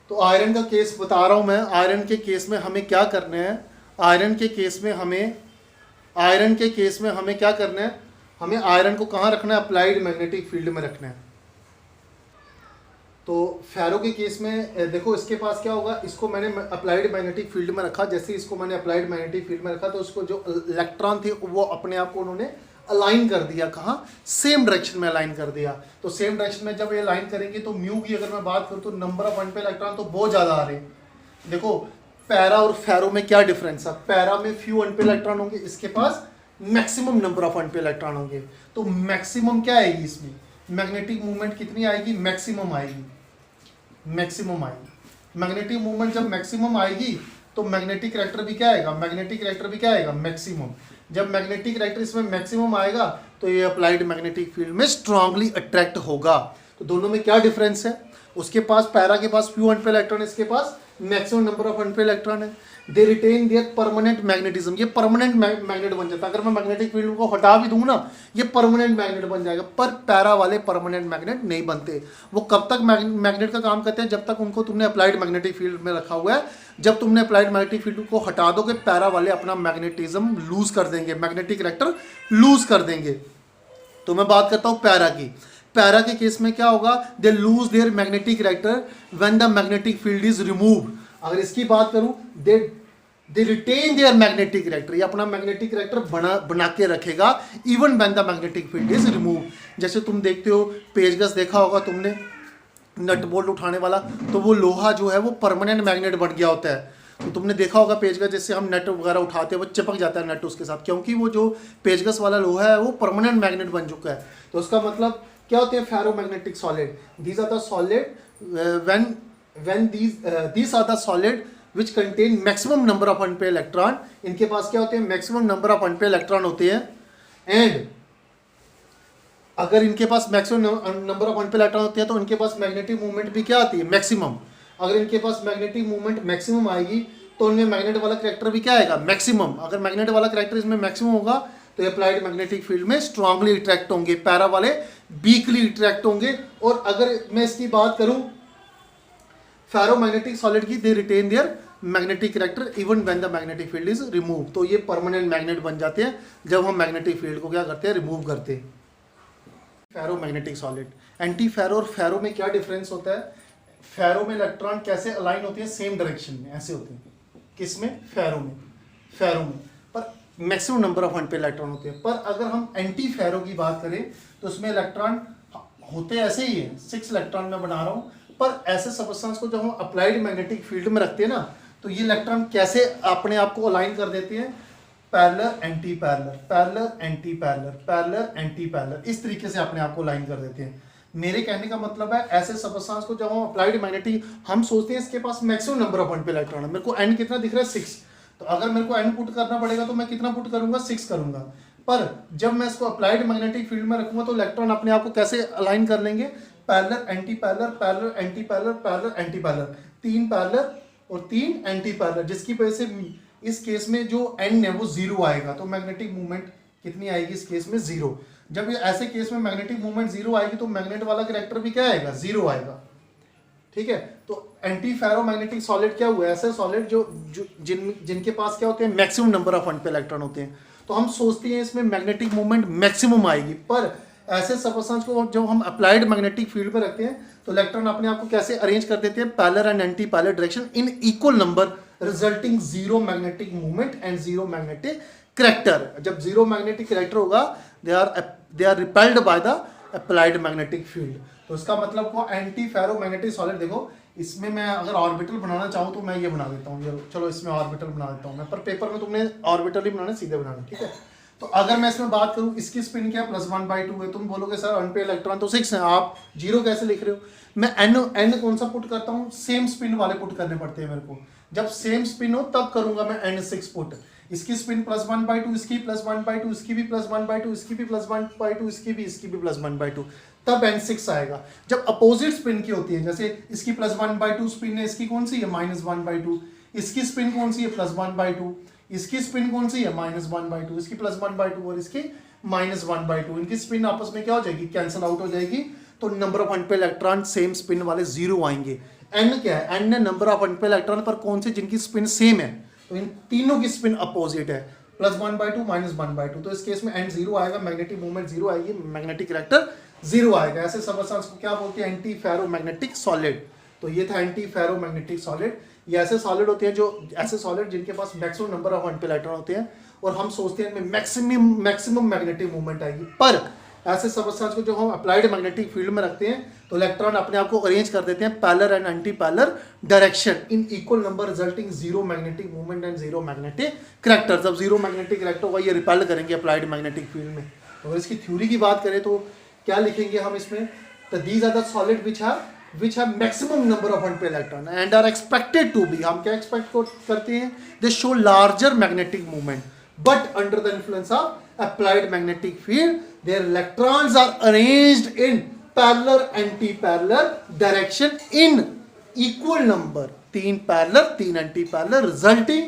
तो आयरन का केस बता रहा हूं मैं, आयरन के केस में हमें क्या करना है, आयरन के केस में हमें क्या करना है, हमें आयरन को कहाँ रखना है, अप्लाइड मैग्नेटिक फील्ड में रखना है। तो फेरो के केस में देखो इसके पास क्या होगा, इसको मैंने अप्लाइड मैग्नेटिक फील्ड में रखा, जैसे इसको मैंने अप्लाइड मैग्नेटिक फील्ड में रखा तो उसको जो इलेक्ट्रॉन थे वो अपने आप को उन्होंने अलाइन कर दिया, कहाँ, सेम डायरेक्शन में अलाइन कर दिया। तो सेम डायरेक्शन में जब ये अलाइन करेंगे तो म्यू की अगर मैं बात करूँ तो नंबर ऑफ अनपेड इलेक्ट्रॉन तो बहुत ज़्यादा आ रहे हैं। देखो पैरा और फेरो में क्या डिफरेंस है, पैरा में फ्यू अनपेड इलेक्ट्रॉन होंगे, इसके पास maximum number of unpaired electron होंगे। तो मैक्सिमम क्या आएगी इसमें, मैग्नेटिक मूवमेंट कितनी आएगी, मैक्सिमम आएगी, मैक्सिमम आएगी। मैग्नेटिक मूवमेंट जब मैक्सिमम आएगी तो मैग्नेटिक करेक्टर भी क्या आएगा, मैग्नेटिक करेक्टर भी क्या आएगा, मैक्सिमम। जब मैग्नेटिक करेक्टर इसमें मैक्सिमम आएगा तो ये अप्लाइड मैग्नेटिक फील्ड में स्ट्रांगली अट्रैक्ट होगा। तो दोनों में क्या डिफरेंस है, उसके पास पैरा के पास फ्यू अनपेड इलेक्ट्रॉन, इसके पास maximum number of unpaired electron है। They retain their permanent magnetism, ये परमानेंट मैग्नेट बन जाता है। अगर मैं मैग्नेटिक फील्ड को हटा भी दूं ना, ये परमानेंट मैग्नेट बन जाएगा। पर पैरा वाले परमानेंट मैग्नेट नहीं बनते। वो कब तक मैग्नेट का काम करते हैं, जब तक उनको तुमने अप्लाइड मैग्नेटिक फील्ड में रखा हुआ है। जब तुमने अप्लाइड मैग्नेटिक फील्ड को हटा दोगे, पैरा वाले अपना मैग्नेटिज्म लूज कर देंगे, मैग्नेटिक करेक्टर लूज कर देंगे। तो मैं बात करता हूं पैरा की। पैरा के केस में क्या होगा, they lose their magnetic character when the magnetic field is removed. अगर इसकी बात करूं, they retain their magnetic character, ये अपना मैग्नेटिक करेक्टर बना के रखेगा even when the magnetic field is remove. जैसे तुम देखते हो पेचकस देखा होगा तुमने, नट बोल्ट उठाने वाला, तो वो लोहा जो है वो परमानेंट मैग्नेट बन गया होता है। तो तुमने देखा होगा पेचकस, जैसे हम नट वगैरह उठाते हैं वो चिपक जाता है नट उसके साथ, क्योंकि वो जो पेचकस वाला लोहा है वो परमानेंट मैग्नेट बन चुका है। तो उसका मतलब क्या होते हैं ferromagnetic solid, these are the solid when these are the solid which contain maximum number of unpaired electron। इनके पास क्या होते हैं, maximum number of unpaired electron होते हैं। एंड अगर इनके पास maximum number of unpaired electron होते हैं तो इनके पास मैग्नेटिक मूवमेंट भी क्या आती है, मैक्सिमम। अगर इनके पास मैग्नेटिक मूवमेंट मैक्सिमम आएगी तो इनमें मैग्नेट वाला करेक्टर भी क्या आएगा, मैक्सिमम। अगर मैग्नेट वाला करेक्टर इसमें मैक्सिमम होगा तो अप्लाइड मैग्नेटिक फील्ड में स्ट्रांगली अट्रैक्ट होंगे, पैरा वाले वीकली अट्रैक्ट होंगे। और अगर मैं इसकी बात करूं फेरोमैग्नेटिक सॉलिड की, they retain their magnetic character even when the magnetic field is remove. तो ये परमानेंट मैग्नेट बन जाते हैं जब हम मैग्नेटिक फील्ड को क्या करते हैं, रिमूव करते हैं। फेरोमैग्नेटिक सॉलिड, एंटी फेरो और फेरो में क्या डिफरेंस होता है। फेरो में इलेक्ट्रॉन कैसे अलाइन होते हैं, सेम डायरेक्शन में ऐसे होते हैं। किसमें, फेरो में, फेरो में, पर मैक्सिमम नंबर ऑफ 1 पे इलेक्ट्रॉन होते हैं। पर अगर हम एंटी फेरो की बात करें तो उसमें इलेक्ट्रॉन होते ऐसे ही है, 6 इलेक्ट्रॉन मैं बना रहा हूँ, पर ऐसे सब्सटेंस को जब हम अप्लाइड मैग्नेटिक फील्ड में रखते हैं ना, तो ये इलेक्ट्रॉन कैसे अपने आप को अलाइन कर देते हैं, parallel anti parallel, parallel anti parallel, parallel anti parallel, इस तरीके से अपने आप को अलाइन कर देते हैं। मेरे कहने का मतलब है ऐसे सब्सटेंस को जब हम अप्लाइड मैग्नेटिक, हम सोचते हैं इसके पास मैक्सिमम नंबर ऑफ 1 पे इलेक्ट्रॉन है, मेरे को एन कितना दिख रहा है 6, तो अगर मेरे को एन पुट करना पड़ेगा तो मैं कितना पुट करूंगा, 6 करूंगा। पर जब मैं इसको अप्लाइड मैग्नेटिक फील्ड में रखूंगा तो इलेक्ट्रॉन अपने आप को कैसे अलाइन कर लेंगे, parallel anti parallel, parallel anti parallel, parallel anti parallel, 3 parallel और 3 एंटी पैरेलल, जिसकी वजह से इस केस में जो एन है वो 0 आएगा। तो मैग्नेटिक मूवमेंट कितनी आएगी इस केस में, 0। जब ये ऐसे केस में मैग्नेटिक मूवमेंट 0 आएगी तो मैग्नेट वाला कैरेक्टर भी क्या आएगा, 0 आएगा। ठीक है, तो एंटी फेरोमैग्नेटिक सॉलिड क्या हुआ, ऐसे सॉलिड जो जिनके पास क्या होते हैं, मैक्सिमम नंबर ऑफ 1 पे इलेक्ट्रॉन होते हैं। तो हम सोचते हैं इसमें मैग्नेटिक मूवमेंट मैक्सिमम आएगी, पर ऐसे सब्सटेंस को जब हम अप्लाइड मैग्नेटिक फील्ड में रखते हैं तो इलेक्ट्रॉन अपने आप को कैसे अरेंज कर देते हैं, parallel and anti parallel direction in equal number, resulting 0 magnetic movement and 0 magnetic character. जब 0 मैग्नेटिक करैक्टर होगा, they are repelled by the applied magnetic field. तो इसका मतलब को एंटी फेरोमैग्नेटिक सॉलिड, देखो इसमें मैं अगर ऑर्बिटल बनाना चाहूँ तो मैं ये बना देता हूँ, चलो इसमें ऑर्बिटल बना देता हूँ मैं, पर पेपर में तुमने ऑर्बिटल ही बनाना, सीधे बनाना। ठीक है, तो अगर मैं इसमें बात करूँ, इसकी स्पिन क्या +1/2 है, तुम बोलोगे सर 1 पे इलेक्ट्रॉन तो 6 है, आप 0 कैसे लिख रहे हो। मैं एन कौन सा पुट करता हूँ, सेम स्पिन वाले पुट करने पड़ते हैं मेरे को। जब सेम स्पिन हो तब करूंगा मैं N6 पुट। इसकी स्पिन +1/2, इसकी +1/2, इसकी भी +1/2, इसकी भी +1/2, इसकी भी +1/2, तब N6 आएगा। जब अपोजिट स्पिन की होती है, जैसे इसकी +1/2 स्पिन है, इसकी कौन सी है, -1/2, इसकी स्पिन कौन सी है, +1/2, इसकी स्पिन कौन सी है, -1/2, इसकी +1/2 और इसकी -1/2, इनकी स्पिन आपस में क्या हो जाएगी, कैंसिल आउट हो जाएगी। तो नंबर ऑफ 1 पे इलेक्ट्रॉन सेम स्पिन वाले 0 आएंगे। एन क्या है, एन है नंबर ऑफ 1 पे इलेक्ट्रॉन, पर कौन से जिनकी स्पिन सेम है, तो इन तीनों की स्पिन अपोजिट है, +1/2 -1/2। तो इस केस में एन 0 आएगा, मैग्नेटिक मूवमेंट 0 आएगी, मैग्नेटिक करैक्टर 0 आएगा। ऐसे सब्सटेंस को क्या बोलते हैं, एंटी फेरोमैग्नेटिक सॉलिड। तो ये था एंटी फेरोमैग्नेटिक सॉलिड। ये ऐसे सॉलिड होते हैं, जो ऐसे सॉलिड जिनके पास मैक्सिमम नंबर ऑफ 1 पे इलेक्ट्रॉन होते हैं, और हम सोचते हैं इनमें मैक्सिमम मैग्नेटिक मूवमेंट आएगी। पर ऐसे सब्सटेंस को जो हम अप्लाइड मैग्नेटिक फील्ड में रखते हैं तो इलेक्ट्रॉन अपने आप को अरेंज कर देते हैं parallel and anti parallel direction in equal number, resulting 0 magnetic movement and 0 magnetic character. जब 0 मैग्नेटिक करैक्टर होगा, ये रिपेल करेंगे अप्लाइड मैग्नेटिक फील्ड में। तो अगर इसकी थ्योरी की बात करें तो क्या लिखेंगे हम इसमें, तो these are the solid which have maximum number of 1 पे electron and are expected to be, हम क्या एक्सपेक्ट करते हैं, they show larger magnetic movement, but under the influence of applied magnetic field their electrons are arranged in parallel anti-parallel direction in equal number, 3 parallel 3 anti-parallel, resulting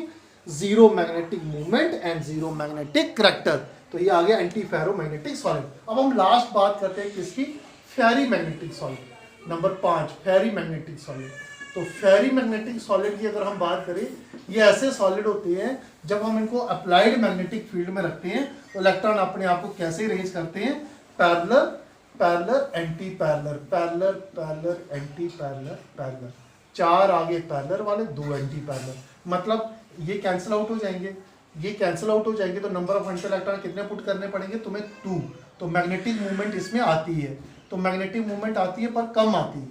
0 magnetic movement and 0 magnetic character। तो ये आ गया एंटी फेरोमैग्नेटिक सॉलिड। अब हम लास्ट बात करते हैं किसकी, फेरी मैग्नेटिक सॉलिड। नंबर 5 फेरी मैग्नेटिक सॉलिड। तो फेरी मैग्नेटिक सॉलिड की अगर हम बात करें, ये ऐसे सॉलिड होते हैं जब हम इनको अप्लाइड मैग्नेटिक फील्ड में रखते हैं तो इलेक्ट्रॉन अपने आप को कैसे अरेंज करते हैं, parallel parallel anti parallel, parallel parallel anti parallel, parallel, 4 आगे पैरेलल वाले, 2 एंटी पैरेलल। मतलब ये कैंसिल आउट हो जाएंगे, ये कैंसिल आउट हो जाएंगे, तो नंबर ऑफ 1 पे इलेक्ट्रॉन कितने पुट करने पड़ेंगे तुम्हें, 2। तो मैग्नेटिक मूवमेंट इसमें आती है, तो मैग्नेटिक मूवमेंट आती है पर कम आती है,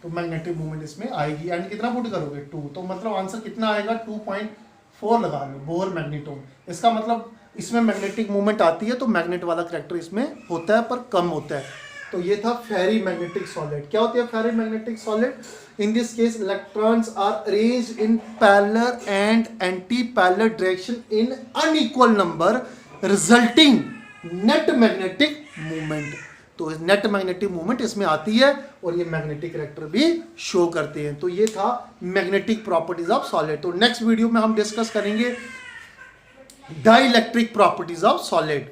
तो मैग्नेटिक मूवमेंट इसमें आएगी। एंड कितना पुट करोगे, 2। तो मतलब आंसर कितना आएगा, 2.4 लगा लो, बोर मैग्नेटोन। इसका मतलब इसमें मैग्नेटिक मूवमेंट आती है तो मैग्नेट वाला करैक्टर इसमें होता है पर कम होता है। तो ये था फेरी मैग्नेटिक सॉलिड। क्या होती है ferri magnetic solid, in this case electrons are arranged in parallel and anti parallel direction in unequal number, resulting net magnetic movement. तो नेट मैग्नेटिक मूवमेंट इसमें आती है और ये मैग्नेटिक करैक्टर भी शो करते हैं। तो ये था मैग्नेटिक प्रॉपर्टीज ऑफ सॉलिड। तो नेक्स्ट वीडियो में हम डिस्कस करेंगे डाइलेक्ट्रिक प्रॉपर्टीज ऑफ सॉलिड।